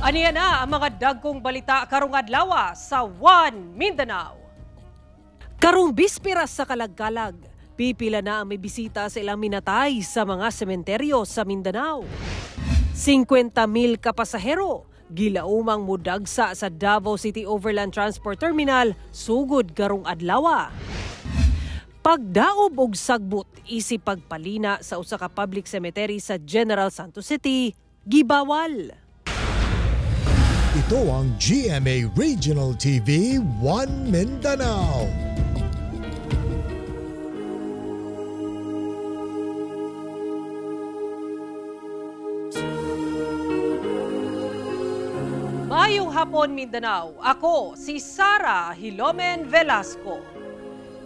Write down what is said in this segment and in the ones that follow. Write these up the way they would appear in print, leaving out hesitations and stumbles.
Aniya na ang mga dagkong balita karong adlaw sa One Mindanao. Karong bispiras sa kalagkalag, pipila na ang may bisita sa ilang minatay sa mga sementeryo sa Mindanao. 50,000 kapasahero, gilaumang mudagsa sa Davao City Overland Transport Terminal, sugod karong adlaw. Pagdaob og sagbot isip pagpalina sa usa ka public cemetery sa General Santos City, gibawal. Ito ang GMA Regional TV 1 Mindanao. Mayong hapon Mindanao, ako si Sara Hilomen Velasco.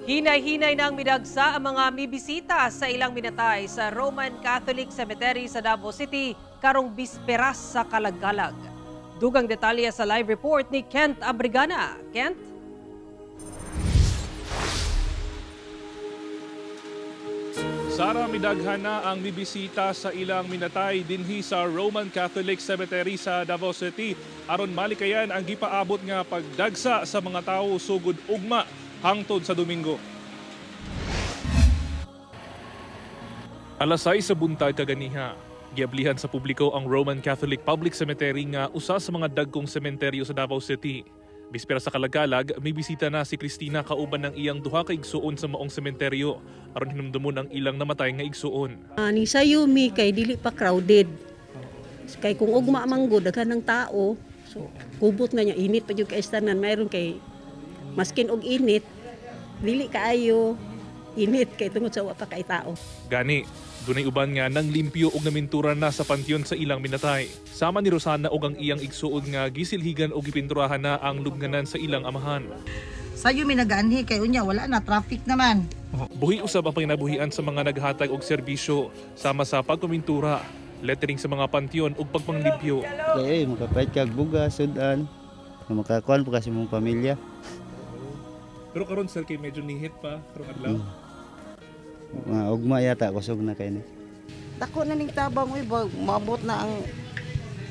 Hinay-hinay nang midagsa ang mga mibisita sa ilang minatay sa Roman Catholic Cemetery sa Davao City karong bisperas sa kalagkalag. Dugang detalye sa live report ni Kent Abrigana. Kent? Sara, midaghan na ang mibisita sa ilang minatay dinhi sa Roman Catholic Cemetery sa Davao City. Aron malikayan ang gipaabot nga pagdagsa sa mga tawo sugod ugma hangtod sa Domingo. Alas 6 sa buntag kaganiha, giablihan sa publiko ang Roman Catholic Public Cemetery nga usa sa mga dagkong sementeryo sa Davao City. Bispera sa kalagkalag, may bisita na si Christina kauban ng iyang duha ka igsuon sa maong sementeryo aron hinumdumon ang ilang namatay nga igsuon. Ni sayumi kay dili pa crowded. Kay kung ugma manggod daghan ng tao, so kubot nga niya init pa jud kay istanan, mayroon kay maskin og init dili kaayo init kay tungod sa wa pa kay tao. Gani, dunay uban nga nang limpyo og namintura na sa pantyon sa ilang minatay. Sama ni Rosana og ang iyang igsuon nga gisilhigan og gipinturahan na ang lubnganan sa ilang amahan. Sayo mi nagaanhi kay unya wala na traffic naman. Buhi usab ang panginabuhian sa mga naghatag og serbisyo sama sa pagkumintura, lettering sa mga pantyon ug pagpanglimpyo. Kay makapait kag bugas, sudan, makakuan pa kasi mong pamilya. Pero karon sir kay medyo nihit pa karong adlaw. Ugma yata kusog na kay ni. Dako na ning tabang uy maabot na ang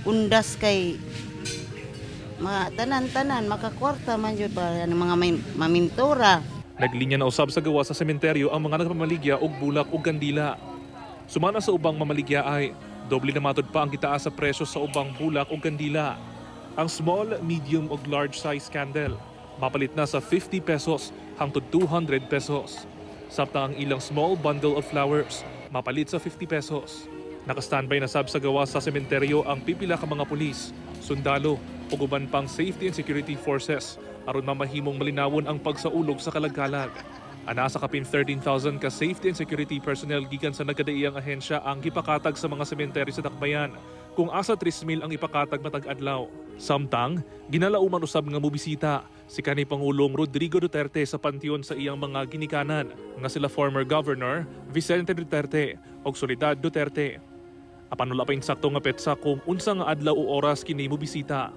undas kay mga tanan-tanan makakwarta man jud para mga mamintura. Naglinya na usab sa gawa sa sementeryo ang mga nagpamaligya og bulak ug kandila. Sumana sa ubang mamaligya ay doble na matod pa ang gitaas sa presyo sa ubang bulak ug kandila. Ang small, medium ug large size candle mapalit na sa 50 pesos hangtod 200 pesos. Samtang ang ilang small bundle of flowers mapalit sa 50 pesos. Naka-standby na sab sa gawa sa sementeryo ang pipila ka mga pulis, sundalo ug uban pang safety and security forces aron mamahimong malinawon ang pagsaulog sa kalagkalag. Ana sa kapin 13,000 ka safety and security personnel gikan sa nagkadaiyang ahensya ang gipakatag sa mga sementeryo sa Dakbayan, kung asa 3,000 ang ipakatag matag adlaw. Samtang ginalauman usab nga mobisita si kanhi Pangulong Rodrigo Duterte sa pantyon sa iyang mga ginikanan nga sila former Governor Vicente Duterte ug Soledad Duterte. Apan wala pa insakto nga petsa kung unsa nga adlaw o oras kini mobisita.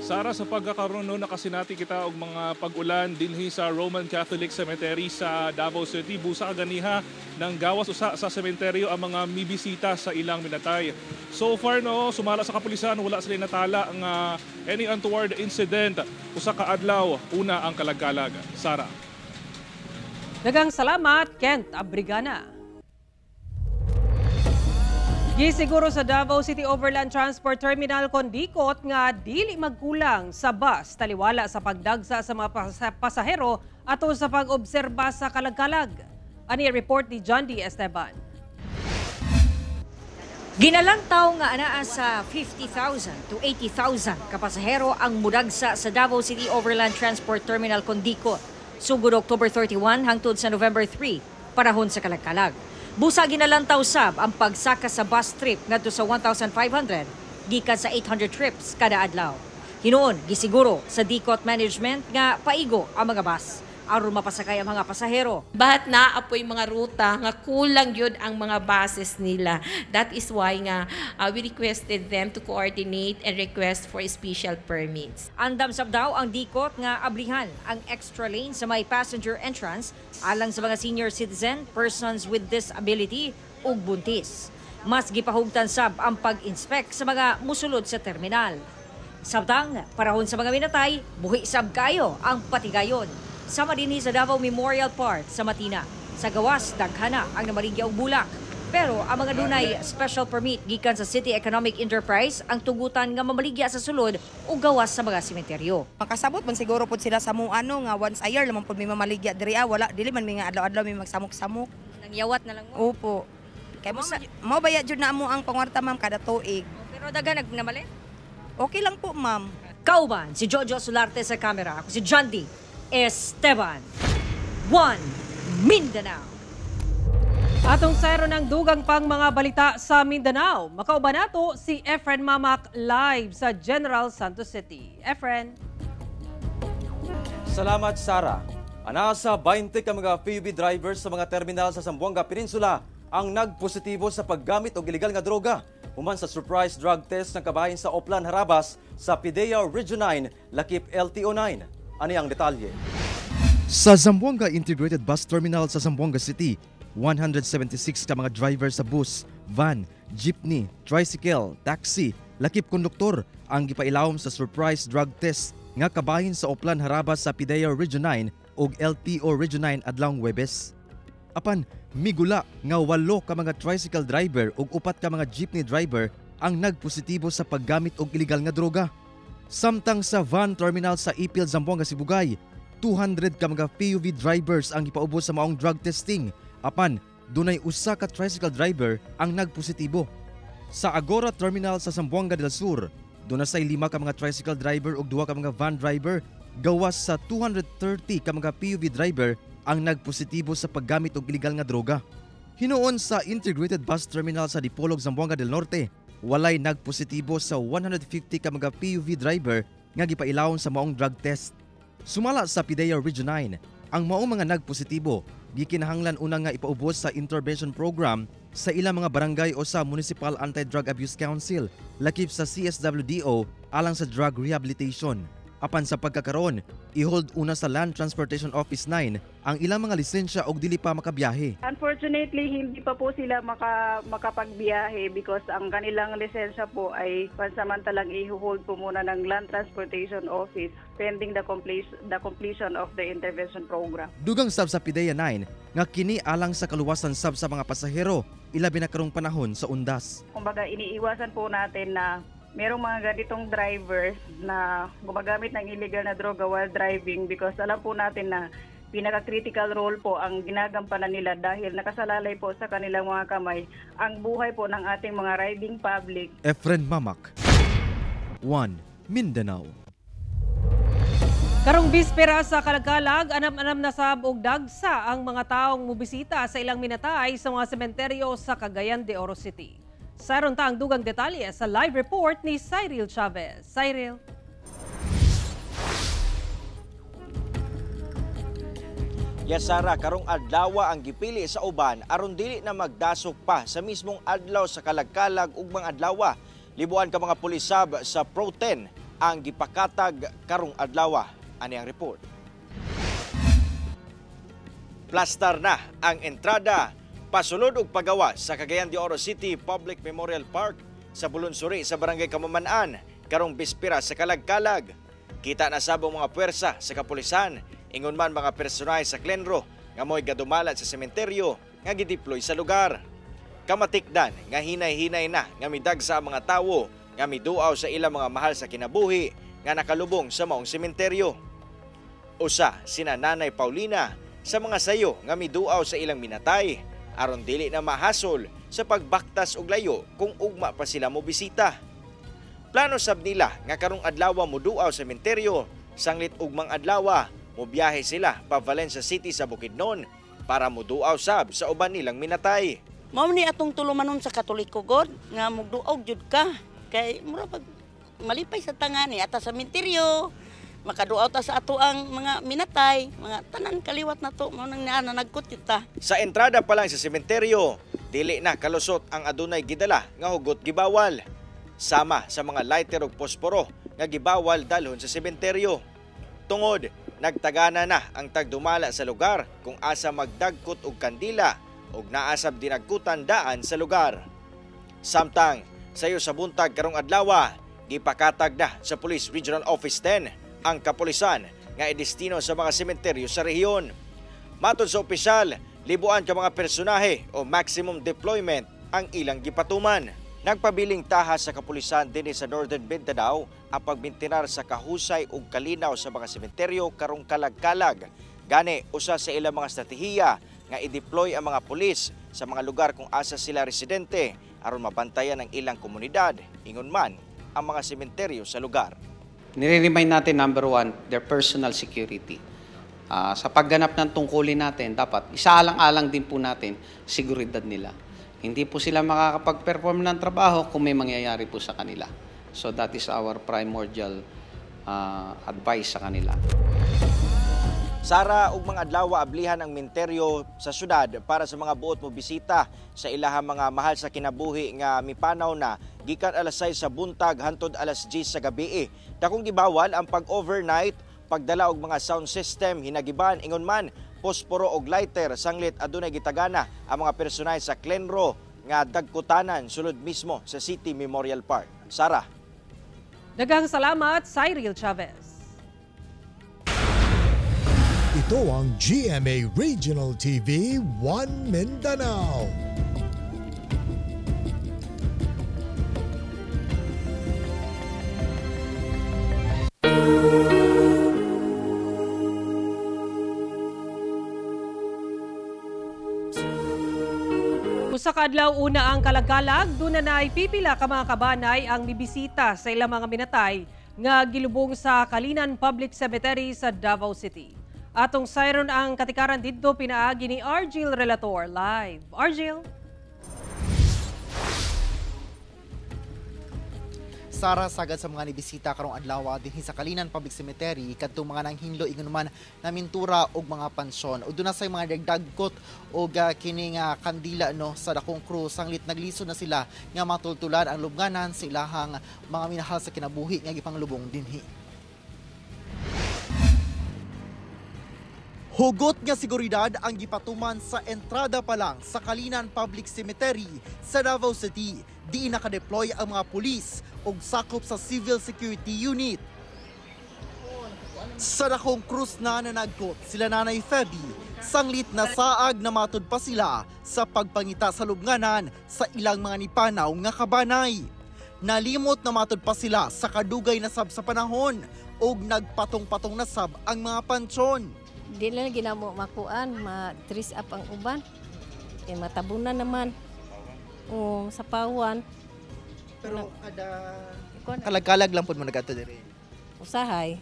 Sara, sa pagkakaroon no, nakasinati kita og mga pag-ulan dinhi sa Roman Catholic Cemetery sa Davao City. Busa kaganiha ng gawas usa sa sementeryo ang mga mibisita sa ilang minatay. So far no, sumala sa kapulisan wala sila natala ang any untoward incident. Usa ka adlaw una ang kalagkalag. Sara. Daghang salamat Kent Abrigana. Gisiguro sa Davao City Overland Transport Terminal kondikot nga dili magkulang sa bus taliwala sa pagdagsa sa mga pasahero ato sa pag-obserba sa kalagkalag. Ani report ni John D. Esteban. Ginalantaw nga anaa sa 50,000 to 80,000 kapasahero ang mudagsa sa Davao City Overland Transport Terminal kondikot sugod October 31 hangtod sa November 3 panahon sa kalagkalag. Busa ginalantaw sab ang pagsaka sa bus trip ngadto sa 1,500 gikan sa 800 trips kada adlaw. Hinuon gisiguro sa DCOT management nga paigo ang mga bus aron mapasakay ang mga pasahero. Bahat na apoy mga ruta nga kulang yun ang mga buses nila. That is why nga we requested them to coordinate and request for special permits. Andam sab daw ang DCOT nga ablihan ang extra lane sa may passenger entrance alang sa mga senior citizen, persons with disability ug buntis. Mas gipahugtan sab ang pag-inspect sa mga musulod sa terminal. Samtang, parahon sa mga minatay, buhi sab kayo ang patigayon. Sama din sa Davao Memorial Park sa Matina. Sa gawas, daghana ang namaligya og bulak. Pero ang mga dunay special permit gikan sa City Economic Enterprise ang tugutan nga mamaligya sa sulod o gawas sa mga sementeryo. Makasabot man siguro pud sila sa mong nga once a year lamang pud may mamaligya diri wala dili man mi nga adlaw-adlaw may magsamok-samok. Nangyawat na lang mo. Opo. Kay mo bayad jud na mo ang pangwarta ma'am kada tuig. Pero daga nagnamali. Okay lang po ma'am. Kauban si Jojo Solarte sa camera. Ako si John D. Esteban. One Mindanao. Atong sayro ng dugang pang mga balita sa Mindanao. Makauban nato si Efren Mamak live sa General Santos City. Efren. Salamat, Sara. Anasa 20 ka mga PUV drivers sa mga terminal sa Zamboanga Peninsula ang nagpositibo sa paggamit og illegal nga droga. Human sa surprise drug test ng kabahin sa Oplan Harabas sa PIDEA Region 9, lakip LTO9. Ani ang detalye? Sa Zamboanga Integrated Bus Terminal sa Zamboanga City, 176 ka mga driver sa bus, van, jeepney, tricycle, taxi, lakip konduktor ang gipailawom sa surprise drug test nga kabahin sa Oplan Harabas sa PIDEA Region 9 ug LTO Region 9 adlawng Huwebes. Apan migula nga 8 ka mga tricycle driver ug 4 ka mga jeepney driver ang nagpositibo sa paggamit og illegal nga droga. Samtang sa van terminal sa Ipil, Zamboanga, Sibugay, 200 ka mga PUV drivers ang ipaubos sa maong drug testing. Apan dunay 1 ka tricycle driver ang nagpositibo. Sa Agora terminal sa Zamboanga del Sur, dunay 5 ka mga tricycle driver ug 2 ka mga van driver. Gawas sa 230 ka mga PUV driver ang nagpositibo sa paggamit og illegal nga droga. Hinuon sa Integrated Bus Terminal sa Dipolog, Zamboanga del Norte, walay nagpositibo sa 150 ka mga PUV driver nga gipailawon sa maong drug test. Sumala sa PIDEA Region 9, ang maong mga nagpositibo gikinahanglan una nga ipaubos sa intervention program sa ilang mga barangay o sa Municipal Anti-Drug Abuse Council, lakip sa CSWDO alang sa drug rehabilitation. Apan sa pagkakaroon, i-hold una sa Land Transportation Office 9 ang ilang mga lisensya og dili pa makabiyahe. Unfortunately, hindi pa po sila makapagbiyahe because ang kanilang lisensya po ay pansamantalang i-hold po muna ng Land Transportation Office pending the completion of the intervention program. Dugang sab sa PIDEA 9 nga kini alang sa kaluwasan sab sa mga pasahero ilabi na karong panahon sa undas. Kumbaga iniiwasan po natin na merong mga ganitong drivers na gumagamit ng illegal na droga while driving because alam po natin na pinaka-critical role po ang ginagampanan nila dahil nakasalalay po sa kanilang mga kamay ang buhay po ng ating mga riding public. Efren Mamak, One Mindanao. Karong bispera sa Kalagkalag, anam-anam na sab og dagsa ang mga taong mubisita sa ilang minatay sa mga sementeryo sa Cagayan de Oro City. Saron ta ang dugang detalye sa live report ni Cyril Chavez. Cyril. Yes, Sara, karong adlaw ang gipili sa uban aron dili na magdasok pa sa mismong adlaw sa Kalagkalag ug mga adlaw. Libuan ka mga pulisab sa Pro-10 ang gipakatag karong adlaw. Ani ang report. Plastar na ang entrada pasulod og pagawa sa Cagayan de Oro City Public Memorial Park sa Bulunsuri sa Barangay Kamaman-an karong bispera sa Kalagkalag. Kita na sabong mga puwersa sa kapulisan, ingon man mga personal sa Clenro nga mo'y gadumalat sa sementeryo nga gideploy sa lugar. Kamatikdan nga hinay-hinay na nga midagsa ang mga tawo nga miduaw sa ilang mga mahal sa kinabuhi nga nakalubong sa maong sementeryo. Usa sina Nanay Paulina sa mga sayo nga miduaw sa ilang minatay aron dili na mahasol sa pagbaktas og layo kung ugma pa sila mo bisita. Plano sab nila nga karong adlaw moduaw sa sementeryo, sanglit ugmang adlaw mobiyahe sila pa Valencia City sa Bukidnon para moduaw sab sa uban nilang minatay. Mao ni atong tulumanon sa Katoliko God nga mogduaw jud ka kay mura pag malipay sa tangani ata sa sementeryo makaduaw ta sa ato ang mga minatay, mga tanan kaliwat na to, mao nang nagkot kita. Sa entrada pa lang sa sementeryo, dili na kalusot ang adunay gidala nga hugot gibawal. Sama sa mga lighter ug posporo nga gibawal dalhon sa sementeryo. Tungod, nagtagana na ang tagdumala sa lugar kung asa magdagkot og kandila ug naasab dinagkutan daan sa lugar. Samtang sayo sa buntag karong adlaw, gipakatag na sa Police Regional Office 10 ang kapulisan nga idestino sa mga sementeryo sa rehiyon. Matod sa opisyal, libuan ka mga personahe o maximum deployment ang ilang gipatuman. Nagpabiling taha sa kapulisan din sa Northern Mindanao ang pagbintinar sa kahusay ug kalinaw sa mga sementeryo karong kalag-kalag. Gani, usa sa ilang mga estratehiya nga i-deploy ang mga pulis sa mga lugar kung asa sila residente aron mabantayan ang ilang komunidad, ingon man ang mga sementeryo sa lugar. Nire-remind natin, number one, their personal security. Sa pagganap ng tungkulin natin, dapat isaalang-alang din po natin seguridad nila. Hindi po sila makakapag-perform ng trabaho kung may mangyayari po sa kanila. So that is our primordial advice sa kanila. Sara ug mga adlaw ablihan ang minteryo sa syudad para sa mga buot mo bisita sa ilahang mga mahal sa kinabuhi nga mipanaw na gikan alas 6 sa buntag hangtod alas 10 sa gabi. Dakong gibawal ang pag-overnight, pagdala og mga sound system, hinagiban ingon man posporo og lighter sanglit adunay gitagana ang mga personay sa Clenro nga dagkutanan sulod mismo sa City Memorial Park. Sara. Daghang salamat, Cyril Chavez. Ito ang GMA Regional TV 1 Mindanao. Usa ka adlaw una ang kalagalag, duna na ay pipila ka mga kabanay ang mibisita sa ilang mga minatay nga gilubong sa Kalinan Public Cemetery sa Davao City. Atong sayron ang katikaran didto pinaagi ni Argil Relator live. Argil. Sara, sagad sa mga nibisita karong adlaw dinhi sa Kalinan Public Cemetery kadtong mga nanghinlo ingon man na mintura og mga pansyon. Ug dunay mga dagdagkot og kining kandila no sa dakong krus sanglit nagliso na sila nga matultulan ang lubnganan sa ilahang mga minahal sa kinabuhi nga gipanglubong dinhi. Hugot nga seguridad ang gipatuman sa entrada pa lang sa Kalinan Public Cemetery sa Davao City. Di nakadeploy ang mga pulis ug sakop sa Civil Security Unit. Sa dakong krus na nanagkot sila Nanay Feby, sanglit na saag na matud pa sila sa pagpangita sa lubnganan sa ilang mga nipanaw nga kabanay. Nalimot na matud pa sila sa kadugay na sab sa panahon ug nagpatong-patong na sab ang mga pansyon. Di lang ginamo makuan, ma-trace up ang uban. Kaya matabunan naman. Sa pawan. Pero kalag-kalag lang po mo nag-ato diri. Usahay.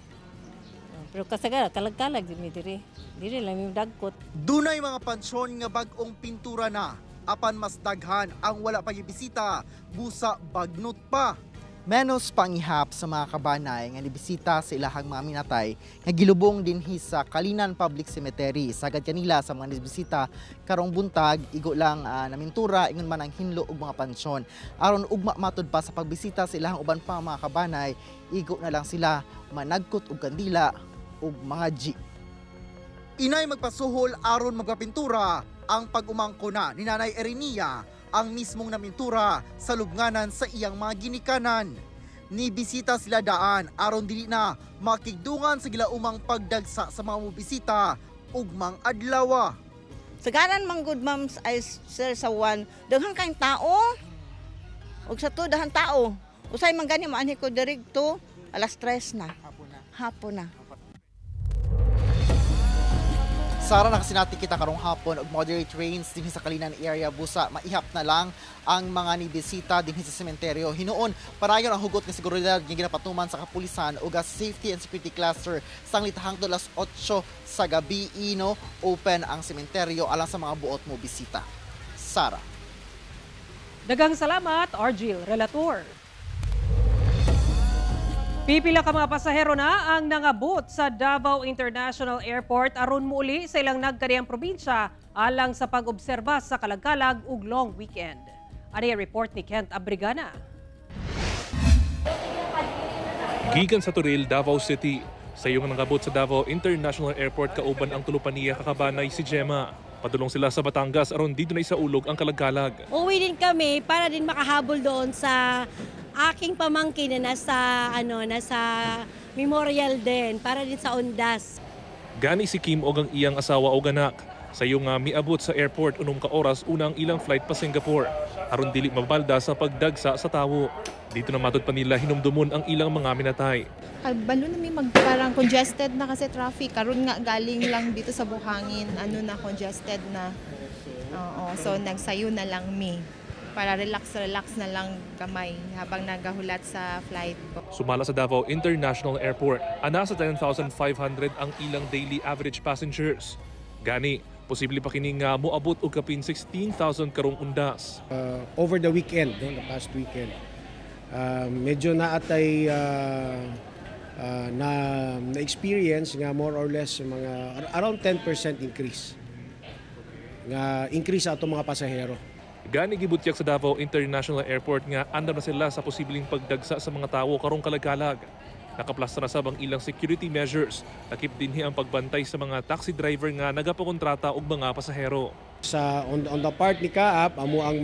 Pero kasagara, kalag-kalag din diri. Diri lang yung dagkot. Dunay mga pansyon nga bag-ong pintura na. Apan mas daghan ang wala pa gibisita, busa bagnot pa. Menos pangihap sa mga kabanay nga nibisita sa ilahang mga minatay nga gilubong dinhi sa Kalinan Public Cemetery. Sagad kanila sa mga nibisita karong buntag igo lang namintura ingon man ang hinlo ug mga pansyon. Aron ugma matud pa sa pagbisita sa ilahang uban pa mga kabanay, igo na lang sila managkot og kandila ug mga jeep. Inay magpasuhol aron magpapintura ang pag-umangko na ni Nanay Erenia ang mismong namintura sa lubnganan sa iyang mga ginikanan. Nibisita sila daan aron dili na makigdungan sa gilaumang pagdagsa sa mga mobisita ugmang adlaw. Sagaran man good moms ay sir sa one, daghang kang tao. Ug sa to daghang tao. Usay man gani maanhi ko dirigto alas 3 na. Hapon na. Sara, nakasinati kita karong hapon og moderate rains dinhi sa Kalinan area, busa maihap na lang ang mga nibisita dinhi sa sementeryo. Hinuon parayon ang hugot nga seguridad nga ginapatuman sa kapulisan ug safety and security cluster sanglit hangtod alas 8 sa gabi no open ang sementeryo alang sa mga buot mo bisita. Sara. Daghang salamat, Argil Relator. Pipila ka mga pasahero na ang nangabot sa Davao International Airport aron muli sa ilang nagkadiyang probinsya alang sa pag-obserba sa kalagkalag ug long weekend. Ano report ni Kent Abrigana? Gikan sa Turil, Davao City. Sa iyong nangabot sa Davao International Airport kauban ang tulupaniya kakabanay si Gemma. Padulong sila sa Batangas aron dito na isaulog ang kalagkalag. Uwi din kami para din makahabol doon sa aking pamangkin na nasa memorial din para din sa Undas. Gani si Kim og ang iyang asawa o anak. Sayo nga miabot sa airport unom ka oras unang ilang flight pa Singapore. Aron dili mabalda sa pagdagsa sa tawo. Dito na matud pa nila hinumdumon ang ilang mga minatay. Balo na may parang congested na kasi traffic. Karon nga galing lang dito sa buhangin, na congested na. Oo, so nagsayo na lang mi para relax na lang kamay habang nagahulat sa flight ko. Sumala sa Davao International Airport, ana sa 10,500 ang ilang daily average passengers. Gani, posible pa kining moabot og kapin 16,000 karong undas. Over the weekend, the past weekend, medyo naatay na-experience nga more or less mga around 10% increase. Increase ato mga pasahero. Gani gibutyak sa Davao International Airport nga andam na sila sa posibleng pagdagsa sa mga tawo karong kalagkalag. Nakaplasta na sabang ilang security measures. Takip dinhi ang pagbantay sa mga taxi driver nga nagapakontrata og mga pasahero. On the part ni Kaap, amo ang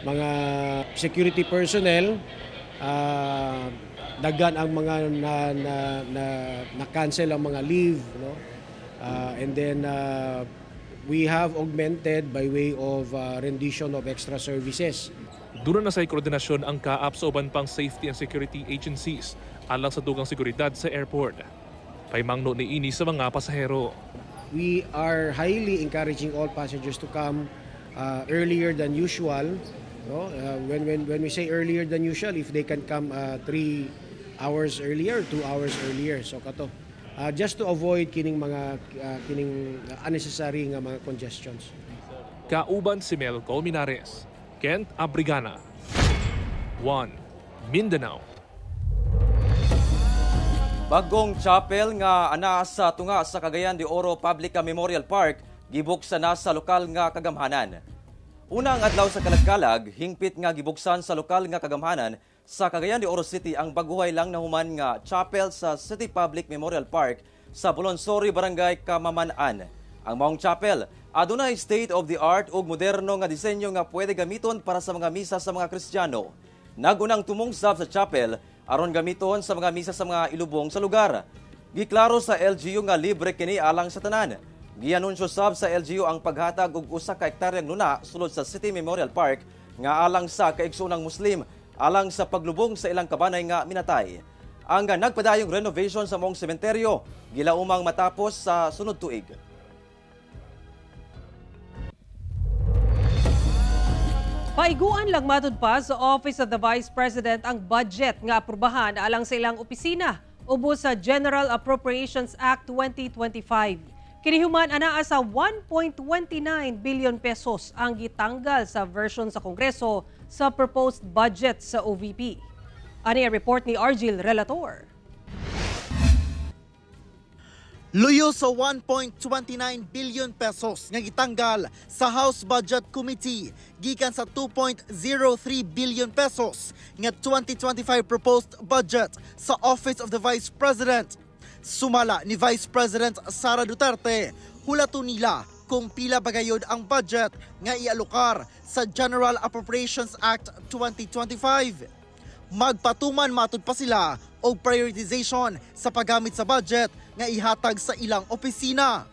mga security personnel, daghan ang mga na-cancel ang mga leave, no? And then we have augmented by way of rendition of extra services. Dura na sa koordinasyon ang Kaap sa uban pang safety and security agencies alang sa dugang seguridad sa airport. Paymangno ni ini sa mga pasahero. We are highly encouraging all passengers to come earlier than usual. No? When we say earlier than usual, if they can come 3 hours earlier, 2 hours earlier. So kato. Just to avoid kining unnecessary nga mga congestions. Kauban si Mel Colmenares, Kent Abrigana, 1 Mindanao. Bagong chapel nga ana sa tunga sa Cagayan de Oro Public Memorial Park gibuksan na sa lokal nga kagamhanan. Unang adlaw sa kalagkalag, hingpit nga gibuksan sa lokal nga kagamhanan sa Cagayan de Oro City ang baguhay lang nahuman nga chapel sa City Public Memorial Park sa Bulonsori, Barangay Kamaman-an. Ang maong chapel adunay state-of-the-art ug moderno nga disenyo nga pwede gamiton para sa mga misa sa mga Kristiyano. Nagunang tumungsab sa chapel aron gamiton sa mga misa sa mga ilubong sa lugar. Giklaro sa LGU nga libre kini alang sa tanan. Gianunsyo sab sa LGU ang paghatag og 1 ka hektaryang luna sulod sa City Memorial Park nga alang sa kaigsoonang Muslim alang sa paglubong sa ilang kabanay nga minatay. Ang nagpadayong renovation sa mong sementeryo gilaumang matapos sa sunod tuig. Paiguan lang matud pa sa Office of the Vice President ang budget nga aprubahan alang sa ilang opisina ubos sa General Appropriations Act 2025. Kinihuman anaa sa 1.29 billion pesos ang gitanggal sa version sa Kongreso sa proposed budget sa OVP. Ani ang report ni Argil Relator. Luyo sa 1.29 billion pesos nga gitanggal sa House Budget Committee gikan sa 2.03 billion pesos nga 2025 proposed budget sa Office of the Vice President. Sumala ni Vice President Sara Duterte, hulato nila kung pila bagayod ang budget nga ialokar sa General Appropriations Act 2025. Magpatuman matud pa sila og prioritization sa paggamit sa budget nga ihatag sa ilang opisina.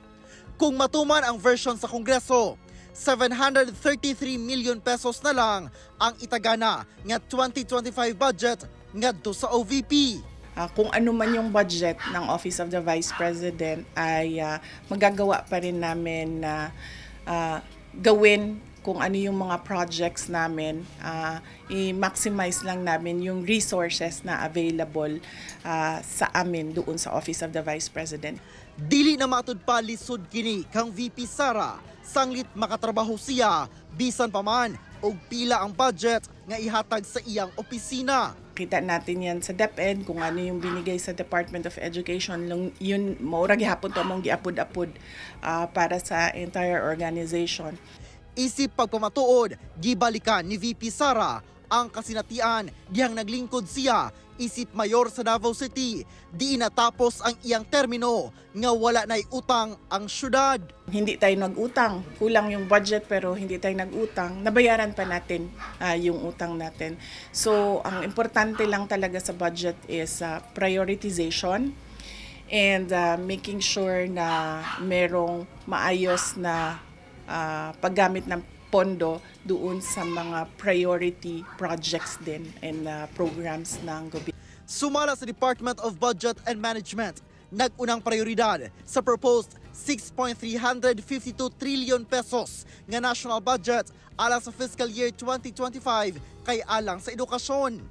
Kung matuman ang version sa Kongreso, 733 million pesos na lang ang itagana nga 2025 budget ngadto sa OVP. Kung ano man yung budget ng Office of the Vice President ay magagawa pa rin namin na gawin kung ano yung mga projects namin, i-maximize lang namin yung resources na available sa amin doon sa Office of the Vice President. Dili na matud pa lisod kini kang VP Sara, sanglit makatrabaho siya, bisan pa man og pila ang budget nga ihatag sa iyang opisina. Kita natin yan sa DepEd kung ano yung binigay sa Department of Education. Yun, maura gihapon to among giapod-apod para sa entire organization. Isip pagpamatuod, gibalikan ni VP Sara ang kasinatian diyang naglingkod siya Isip mayor sa Davao City, di natapos ang iyang termino nga wala na'y utang ang syudad. Hindi tayo nag-utang. Kulang yung budget pero hindi tayo nag-utang. Nabayaran pa natin yung utang natin. So, ang importante lang talaga sa budget is prioritization and making sure na merong maayos na paggamit ng pondo doon sa mga priority projects din and programs ng gobyerno. Sumala sa Department of Budget and Management, nag-unang prioridad sa proposed 6.352 trillion pesos nga national budget alang sa fiscal year 2025 kay alang sa edukasyon.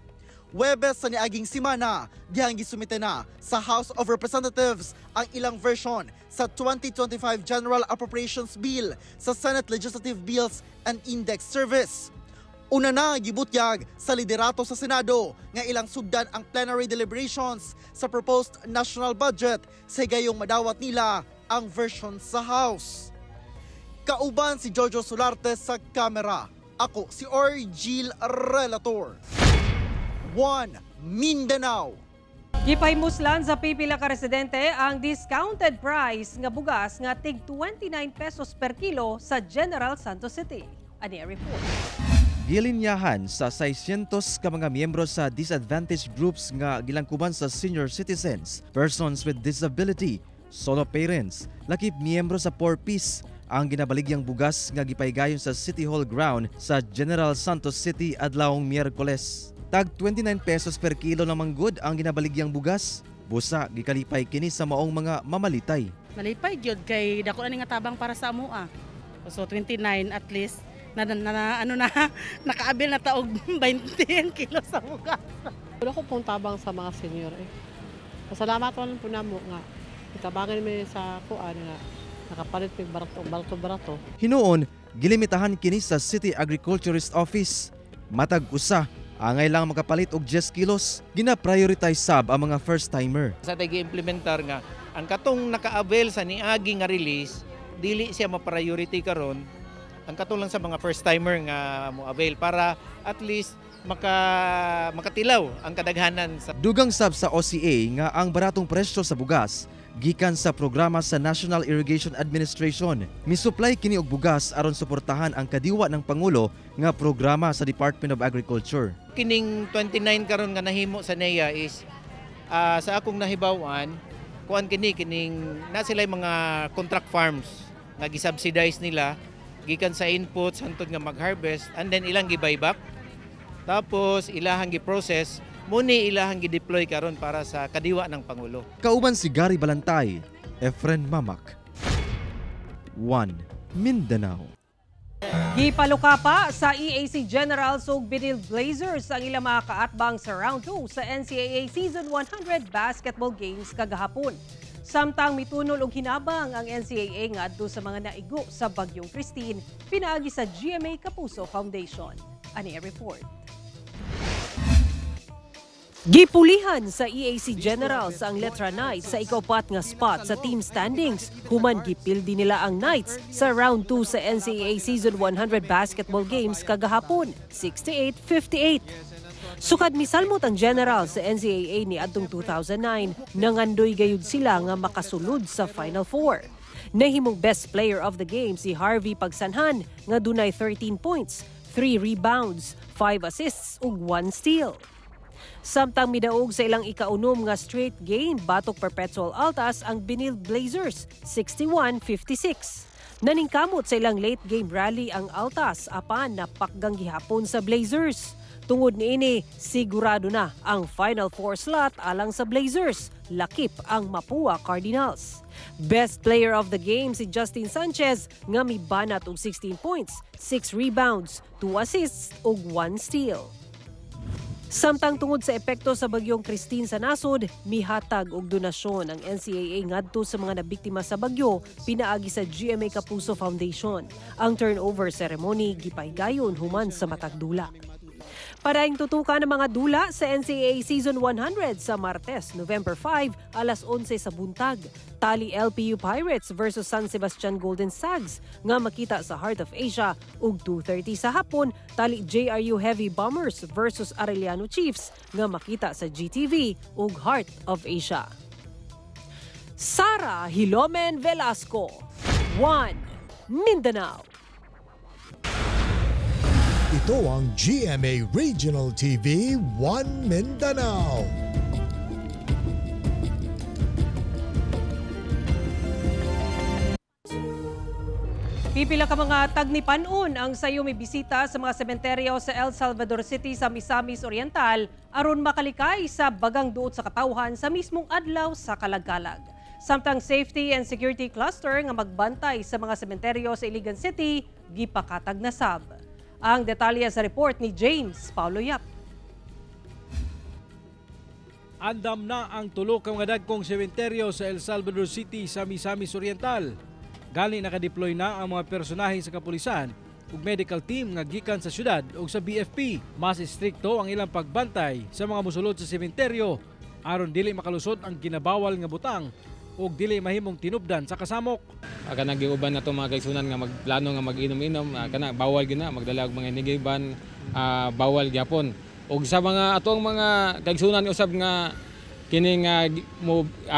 Webes sa niaging simana, dihang gisumite na sa House of Representatives ang ilang version sa 2025 General Appropriations Bill sa Senate Legislative Bills and Index Service. Una na gibutyag sa liderato sa Senado nga ilang sugdan ang plenary deliberations sa proposed national budget sa gayong madawat nila ang version sa House. Kauban si Jojo Solarte sa kamera. Ako si Orgil Relator. 1 Mindanao. Gipahimoslan sa pipila ka residente ang discounted price nga bugas nga tig 29 pesos per kilo sa General Santos City. Ani report. Gilinyahan sa 600 ka mga miyembro sa disadvantaged groups nga gilangkuban sa senior citizens, persons with disability, solo parents, lakip miyembro sa 4-piece ang ginabaligyang bugas nga gipaygayon sa City Hall ground sa General Santos City adlawng Miyerkules. Tag 29 pesos per kilo namang good ang ginabaligyang bugas. Busa gikalipay kini sa maong mga mamalitay. Malipay gyud kay dako na nga tabang para sa amoa. So 29 at least nakaabil na taog 20 kilo sa bugas. Wala ko pong tabang sa mga senior eh. Pasalamat po na mo nga itabangan mi sa kuan nga nakapalit mig barato. Hinuon gilimitahan kini sa City Agriculturist Office. Matag usa angay lang makapalit og 10 kilos, gina-prioritize sab ang mga first-timer. Sa tagi-implementar nga, ang katong naka-avail sa niagi nga release, dili siya ma-priority karon. Ang katong lang sa mga first-timer nga mo-avail para at least makatilaw ang kadaghanan. Dugang sab sa OCA nga ang baratong presyo sa bugas gikan sa programa sa National Irrigation Administration. Misupply kini og bugas aron suportahan ang kadiwa ng Pangulo nga programa sa Department of Agriculture. Kining 29 karon nga nahimo sa NEA is sa akong nahibawan, kuan kining na sila mga contract farms nga gisubsidize nila gikan sa inputs hantod nga mag-harvest and then ilang gi-buyback. Tapos ilahang gi-process muni ilahang gi-deploy karon para sa kadiwa ng Pangulo. Kauban si Gary Balantay, Efren Mamak. 1 Mindanao. Gipaluka pa sa EAC General ug Binil Blazers ang ilang mga kaatbang sa round 2 sa NCAA Season 100 Basketball Games kagahapon. Samtang mitunol og hinabang ang NCAA ngadto sa mga naigo sa Bagyong Christine, pinaagi sa GMA Kapuso Foundation. Ani report. Gipulihan sa EAC Generals ang Letra Knights sa ikapat nga spot sa team standings. Human gipildi nila ang Knights sa round 2 sa NCAA Season 100 Basketball Games kagahapon, 68-58. Sukad misalmot ang Generals sa NCAA ni adtong 2009, nangandoy gayud sila nga makasulod sa Final Four. Nahimong best player of the game si Harvey Pagsanhan nga dunay 13 points, 3 rebounds, 5 assists ug 1 steal. Samtang midaog sa ilang ikaunom nga straight game batok Perpetual Altas ang Binil Blazers 61-56. Naningkamot sa ilang late game rally ang Altas apan napakgang gihapon sa Blazers. Tungod niini sigurado na ang Final Four slot alang sa Blazers, lakip ang Mapua Cardinals. Best player of the game si Justin Sanchez nga mibanat og 16 points, 6 rebounds, 2 assists ug 1 steal. Samtang tungod sa epekto sa Bagyong Christine sa nasod, mihatag og donasyon ang NCAA ngadto sa mga nabiktima sa bagyo, pinaagi sa GMA Kapuso Foundation. Ang turnover ceremony gipaygayon human sa matag dula. Padaing tutukan ng mga dula sa NCAA Season 100 sa Martes, November 5, alas 11 sa buntag. Tali LPU Pirates versus San Sebastian Golden Sags nga makita sa Heart of Asia ug 2:30 sa hapon. Tali JRU Heavy Bombers versus Arellano Chiefs nga makita sa GTV ug Heart of Asia. Sara Hilomen Velasco, 1 Mindanao. Ito ang GMA Regional TV 1 Mindanao. Pipila ka mga tagnipanon ang sayo may bisita sa mga sementeryo sa El Salvador City sa Misamis Oriental aron makalikay sa bagang duot sa katawhan sa mismong adlaw sa Kalagkalag. Samtang Safety and Security Cluster nga magbantay sa mga sementeryo sa Iligan City, gipakatag na sab. Ang detalye sa report ni James Paulo Yap. Andam na ang tulo ka mga dagkong sementeryo sa El Salvador City sa Misamis Oriental. Gali nakadeploy na ang mga personahe sa kapulisan ug medical team nga gikan sa syudad ug sa BFP. Mas istrikto ang ilang pagbantay sa mga musulod sa sementeryo aron dili makalusod ang kinabawal nga butang ug dili mahimong tinubdan sa kasamok. Kana giuban na to mga kaigsunan nga magplano nga mag-inom-inom, kana bawal gyud na magdala og mga inigiban, bawal gyapon. Ug sa mga atong mga kaigsunan usab nga kini nga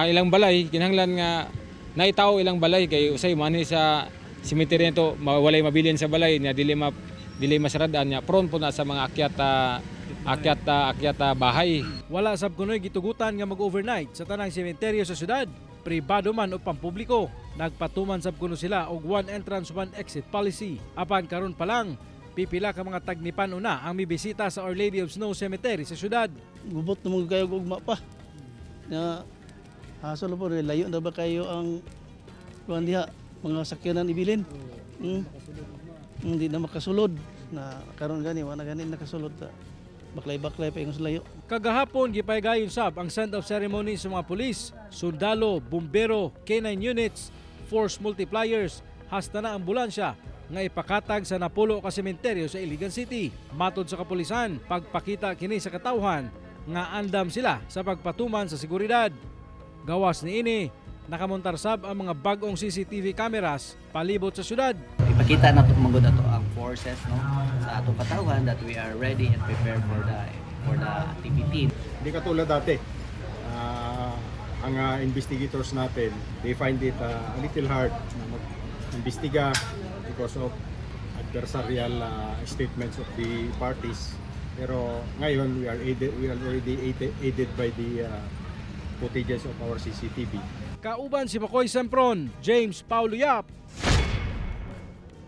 ilang balay kinahanglan nga naitaw ilang balay kay usay mani sa cemetery to walay mabilin sa balay nya dili masaradan nya prone po na sa mga akyat bahay. Wala sab kunoy gitugutan nga mag-overnight sa tanang sementeryo sa syudad. Pribado man o pampubliko, nagpatuman sab kuno sila og one entrance one exit policy. Apan karon pa lang, pipila ka mga tagnipan una ang mibisita sa Our Lady of Snow Cemetery sa syudad. Gubot na mo kayo ugma pa. Na hasol po layo na ba kayo ang kuan diha mga sakyanan ibilin. Hindi na makasulod na karon gani wala gani nakasulod ta. Baklay-baklay pa yung layo. Kagahapon, gipaygayon sab ang send-off ceremony sa mga pulis, sundalo, bumbero, K9 units, force multipliers, hasta na ambulansya nga ipakatag sa napulo ka sementeryo sa Iligan City. Matod sa kapulisan, pagpakita kini sa katawhan nga andam sila sa pagpatuman sa seguridad. Gawas ni ini, nakamontar sab ang mga bagong CCTV cameras palibot sa syudad. Ipakita na magud ato ang forces no sa atong katawhan that we are ready and prepared for the activity. Hindi katulad dati. Ang investigators natin, they find it a little hard na mag-imbestiga because of adversarial statements of the parties. Pero ngayon we are already aided by the footages of our CCTV. Kauban si Makoy Sempron, James Paulo Yap,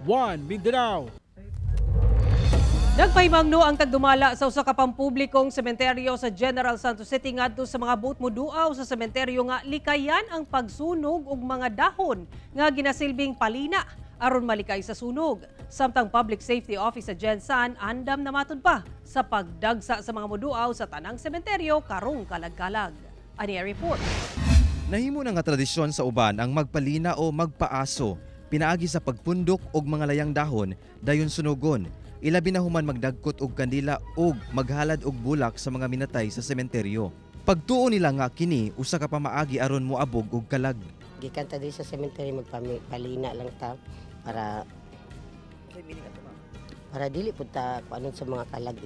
1 Mindanao. Nagpahimangno ang tagdumala sa usa ka pampublikong sementeryo sa General Santos City ngadto sa mga boat moduaw sa sementeryo nga likayan ang pagsunog og mga dahon nga ginasilbing palina aron malikay sa sunog. Samtang Public Safety Office sa Gensan andam na matud pa sa pagdagsa sa mga moduaw sa tanang sementeryo karong Kalagkalag. Ani report. Nahimo na nga tradisyon sa uban ang magpalina o magpaaso, pinaagi sa pagpundok og mga layang dahon dayon sunugon. Ilabi na human magdagkot og kandila og maghalad og bulak sa mga minatay sa sementeryo. Pagtuo nila nga kini usa ka pamaagi aron moabog og kalag. Gikan ta diri sa sementeryo magpalina lang ta para dili pud ta kuanon sa mga kalag.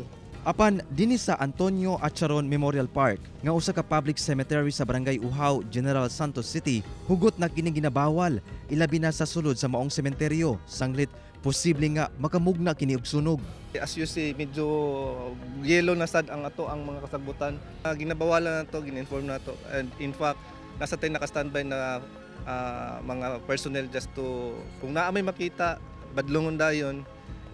Apan dinhi sa Antonio Acharon Memorial Park nga usa ka public cemetery sa Barangay Uhaw, General Santos City, hugot na kini ginabawal ilabi na sa sulod sa maong sementeryo sanglit posible nga makamugna kini og sunog. As you see, medyo yellow na sad ang ato ang mga kasagbutan. Ginabawalan na to, gin-inform na to. And in fact, nasa tayo naka-standby na mga personnel just to, kung naamay makita, badlungon dayon.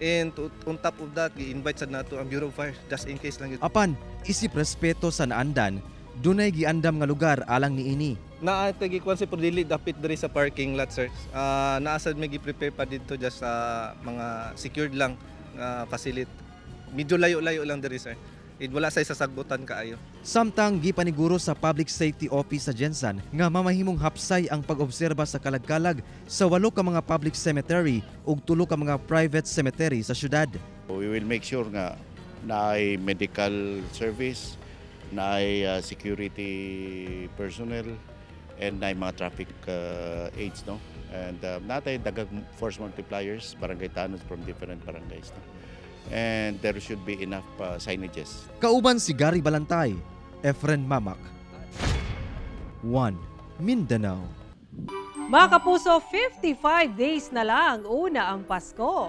And on top of that, gi-invite sad nato ang Bureau of Fire just in case lang. Apan, isip respeto sa naandan, dunay giandam nga lugar alang niini. Naatagi kwan si dili dapit diri sa parking lot, sir. Naasad may gi-prepare pa dito just sa mga secured lang facility. Medyo layo-layo lang diri, sir. Wala say sasagbutan kaayo. Samtang gipaniguro sa Public Safety Office sa Gensan nga mamahimong hapsay ang pag-obserba sa kalagkalag sa 8 ka mga public cemetery ug 3 ka mga private cemetery sa syudad. We will make sure nga naay medical service, naay security personnel, and naay mga traffic aids, no? And natay dagang force multipliers, barangay tanod from different barangays, no? And there should be enough signages. Kauban si Gary Balantay, Efren Mamak. 1 Mindanao. Mga kapuso, 55 days na lang una ang Pasko.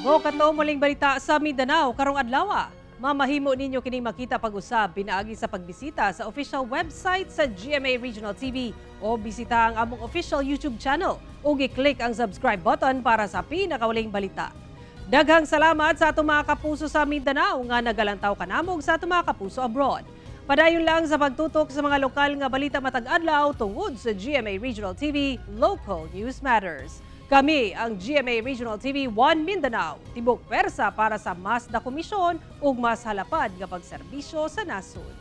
Kato muling balita sa Mindanao karong adlaw. Mamahimo ninyo kining makita pag-usab pinaagi sa pagbisita sa official website sa GMA Regional TV o bisita ang among official YouTube channel o i-click ang subscribe button para sa pinakawaling balita. Daghang salamat sa atong mga kapuso sa Mindanao nga nagalantaw kanamog sa atong mga kapuso abroad. Padayon lang sa pagtutok sa mga lokal nga balita matag adlaw tungod sa GMA Regional TV, Local News Matters. Kami ang GMA Regional TV 1 Mindanao, tibok pwersa para sa mas na komisyon ug mas halapad nga pagserbisyo sa nasod.